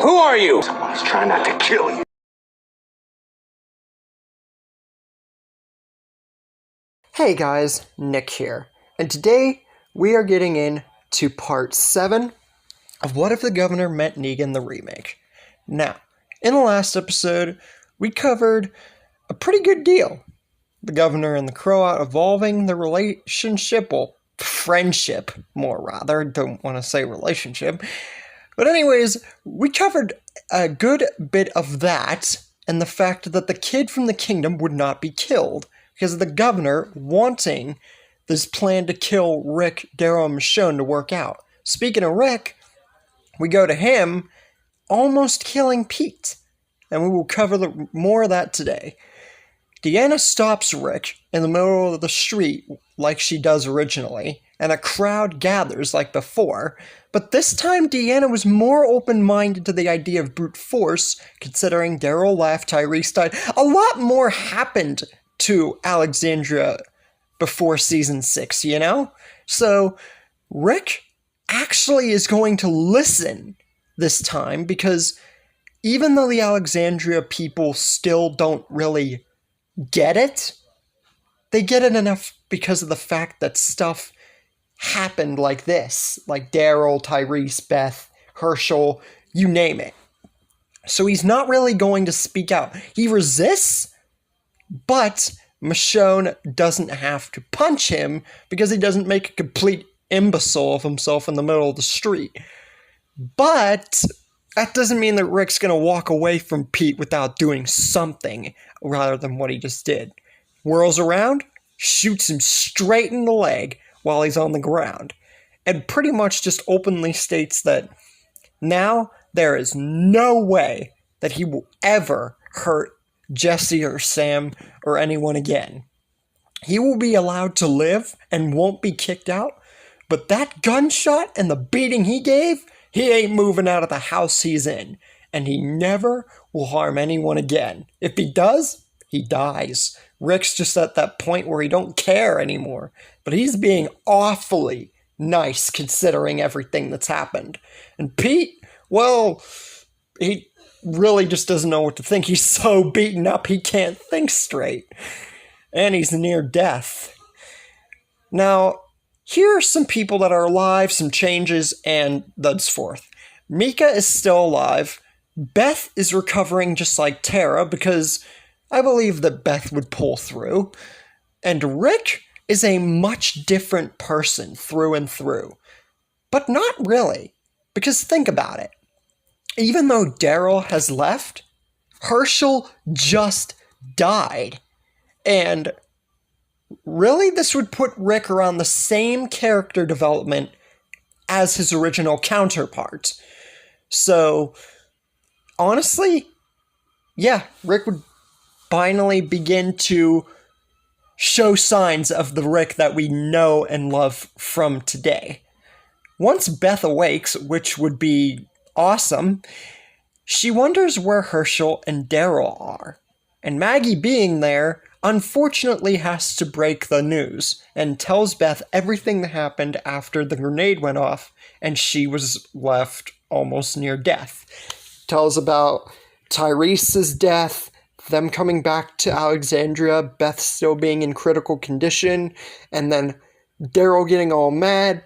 Who are you? Someone's trying not to kill you. Hey guys, Nick here, and today we are getting into part 7 of What If the Governor Met Negan the Remake. Now, in the last episode, we covered a pretty good deal. The Governor and the Croat evolving their relationship, well, friendship, more rather, don't want to say relationship. But anyways, we covered a good bit of that, and the fact that the kid from the kingdom would not be killed, because of the governor wanting this plan to kill Rick, Daryl, and Michonne to work out. Speaking of Rick, we go to him almost killing Pete, and we will cover more of that today. Deanna stops Rick in the middle of the street like she does originally, and a crowd gathers like before, but this time Deanna was more open-minded to the idea of brute force, considering Daryl left, Tyrese died. A lot more happened to Alexandria before season 6, you know? So, Rick actually is going to listen this time, because even though the Alexandria people still don't really get it, they get it enough because of the fact that stuff happened like this, like Daryl, Tyrese, Beth, Herschel, you name it. So he's not really going to speak out. He resists, but Michonne doesn't have to punch him because he doesn't make a complete imbecile of himself in the middle of the street. But that doesn't mean that Rick's going to walk away from Pete without doing something rather than what he just did. Whirls around, shoots him straight in the leg while he's on the ground, and pretty much just openly states that now there is no way that he will ever hurt Jesse or Sam or anyone again. He will be allowed to live and won't be kicked out, but that gunshot and the beating he gave, he ain't moving out of the house he's in, and he never will harm anyone again. If he does, he dies. Rick's just at that point where he don't care anymore, but he's being awfully nice considering everything that's happened. And Pete, well, he really just doesn't know what to think. He's so beaten up he can't think straight, and he's near death. Now, here are some people that are alive, some changes, and thus forth. Mika is still alive. Beth is recovering just like Tara, because I believe that Beth would pull through. And Rick is a much different person through and through. But not really, because think about it. Even though Daryl has left, Herschel just died. And really, this would put Rick around the same character development as his original counterpart. So, honestly, yeah, Rick would finally begin to show signs of the Rick that we know and love from today. Once Beth awakes, which would be awesome, she wonders where Herschel and Daryl are. And Maggie, being there, unfortunately has to break the news and tells Beth everything that happened after the grenade went off and she was left almost near death. Tells about Tyrese's death, them coming back to Alexandria, Beth still being in critical condition, and then Daryl getting all mad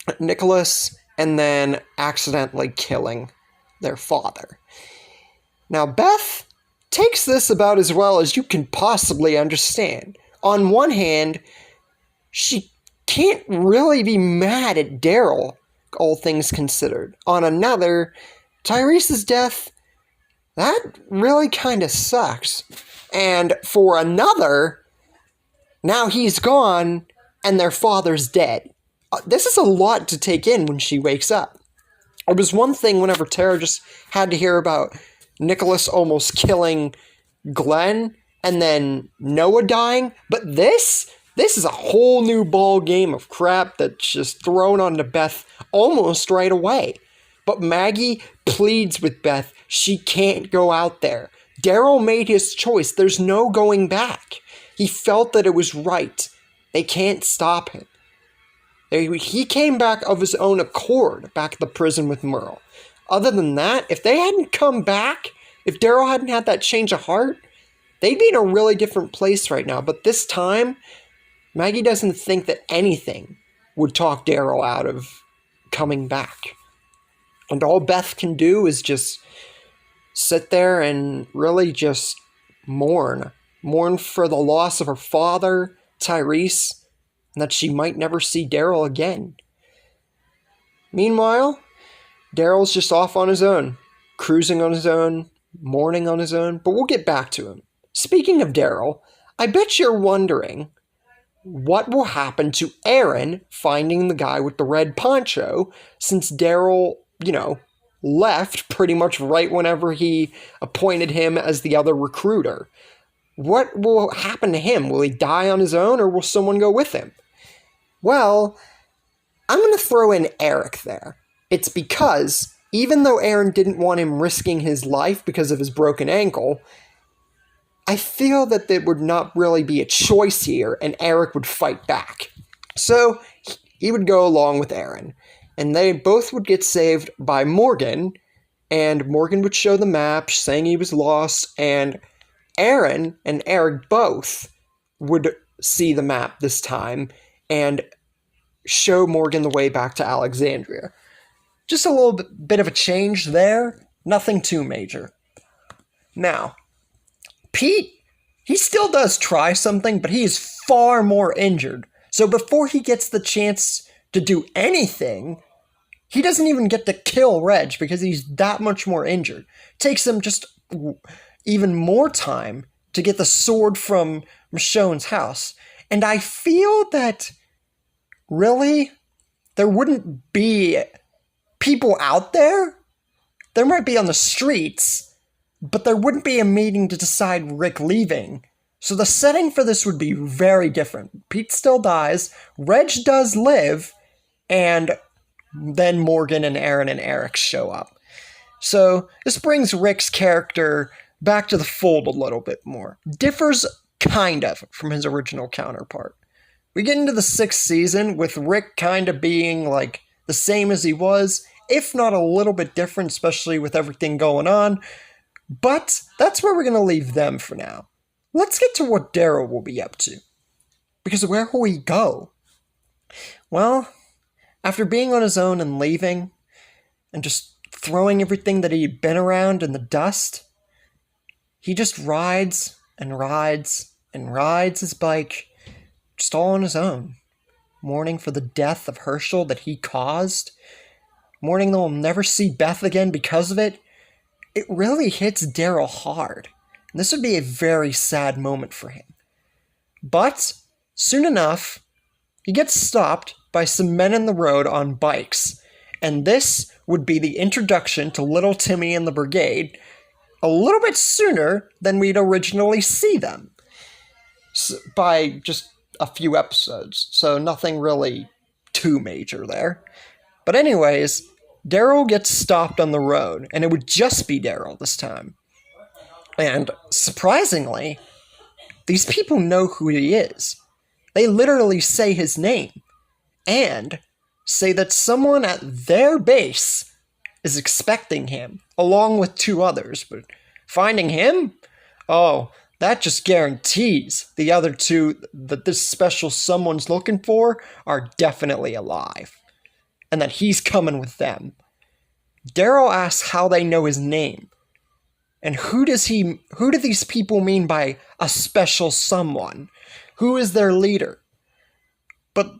at Nicholas, and then accidentally killing their father. Now, Beth takes this about as well as you can possibly understand. On one hand, she can't really be mad at Daryl, all things considered. On another, Tyrese's death, that really kind of sucks. And for another, now he's gone and their father's dead. This is a lot to take in when she wakes up. It was one thing whenever Tara just had to hear about Nicholas almost killing Glenn and then Noah dying, but this is a whole new ball game of crap that's just thrown onto Beth almost right away. But Maggie pleads with Beth, she can't go out there. Daryl made his choice. There's no going back. He felt that it was right. They can't stop him. He came back of his own accord, back at the prison with Merle. Other than that, if they hadn't come back, if Daryl hadn't had that change of heart, they'd be in a really different place right now. But this time, Maggie doesn't think that anything would talk Daryl out of coming back. And all Beth can do is just sit there and really just mourn. Mourn for the loss of her father, Tyrese, and that she might never see Daryl again. Meanwhile, Daryl's just off on his own, cruising on his own, mourning on his own, but we'll get back to him. Speaking of Daryl, I bet you're wondering what will happen to Aaron finding the guy with the red poncho since Daryl, left pretty much right whenever he appointed him as the other recruiter. What will happen to him? Will he die on his own or will someone go with him? Well, I'm going to throw in Eric there. It's because even though Aaron didn't want him risking his life because of his broken ankle, I feel that there would not really be a choice here and Eric would fight back. So he would go along with Aaron. And they both would get saved by Morgan, and Morgan would show the map saying he was lost, and Aaron and Eric both would see the map this time and show Morgan the way back to Alexandria. Just a little bit of a change there, nothing too major. Now, Pete, he still does try something, but he is far more injured. So before he gets the chance to do anything, he doesn't even get to kill Reg because he's that much more injured. Takes him just even more time to get the sword from Michonne's house. And I feel that, really, there wouldn't be people out there. There might be on the streets, but there wouldn't be a meeting to decide Rick leaving. So the setting for this would be very different. Pete still dies, Reg does live, and then Morgan and Aaron and Eric show up. So this brings Rick's character back to the fold a little bit more. Differs kind of from his original counterpart. We get into the 6th season with Rick kind of being like the same as he was, if not a little bit different, especially with everything going on. But that's where we're going to leave them for now. Let's get to what Daryl will be up to. Because where will he go? Well, after being on his own and leaving, and just throwing everything that he'd been around in the dust, he just rides and rides and rides his bike, just all on his own, mourning for the death of Herschel that he caused, mourning that we'll never see Beth again because of it. It really hits Daryl hard, and this would be a very sad moment for him. But, soon enough, he gets stopped by some men in the road on bikes, and this would be the introduction to Little Timmy and the Brigade a little bit sooner than we'd originally see them, by just a few episodes, so nothing really too major there. But anyways, Daryl gets stopped on the road, and it would just be Daryl this time. And surprisingly, these people know who he is. They literally say his name, and say that someone at their base is expecting him, along with 2 others. But finding him? Oh, that just guarantees the other 2 that this special someone's looking for are definitely alive, and that he's coming with them. Daryl asks how they know his name, and who do these people mean by a special someone? Who is their leader? But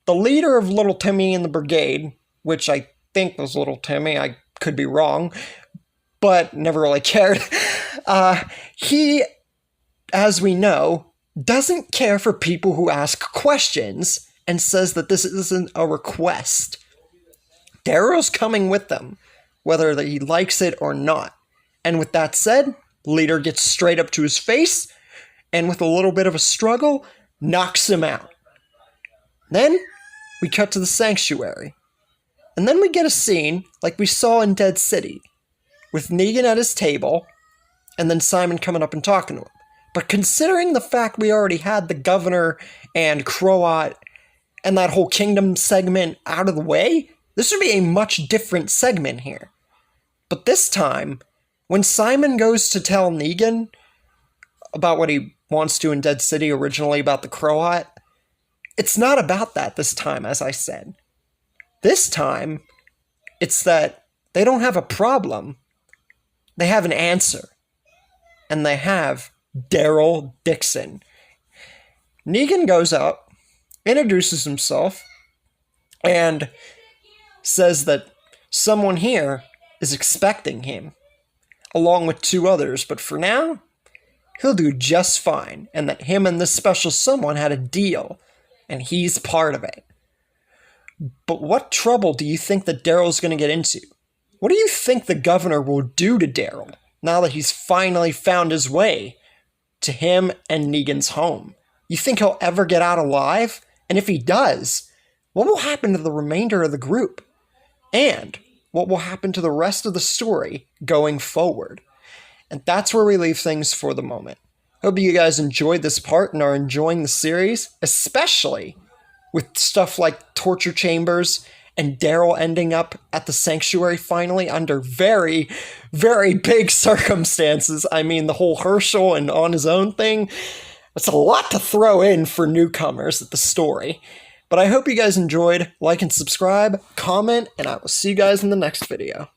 the leader of Little Timmy and the Brigade, which I think was Little Timmy, I could be wrong, but never really cared, he, as we know, doesn't care for people who ask questions and says that this isn't a request. Daryl's coming with them, whether he likes it or not. And with that said, leader gets straight up to his face, and with a little bit of a struggle, knocks him out. Then, we cut to the sanctuary. And then we get a scene like we saw in Dead City, with Negan at his table, and then Simon coming up and talking to him. But considering the fact we already had the governor and Croat and that whole kingdom segment out of the way, this would be a much different segment here. But this time, when Simon goes to tell Negan about what he wants to in Dead City originally about the Crow Hut, it's not about that this time, as I said. This time, it's that they don't have a problem. They have an answer. And they have Daryl Dixon. Negan goes up, introduces himself, and says that someone here is expecting him, along with 2 others, but for now, he'll do just fine, and that him and this special someone had a deal, and he's part of it. But what trouble do you think that Daryl's going to get into? What do you think the governor will do to Daryl now that he's finally found his way to him and Negan's home? You think he'll ever get out alive? And if he does, what will happen to the remainder of the group? And what will happen to the rest of the story going forward? And that's where we leave things for the moment. Hope you guys enjoyed this part and are enjoying the series, especially with stuff like torture chambers and Daryl ending up at the sanctuary finally under very, very big circumstances. I mean, the whole Herschel and on his own thing, it's a lot to throw in for newcomers at the story. But I hope you guys enjoyed. Like and subscribe, comment, and I will see you guys in the next video.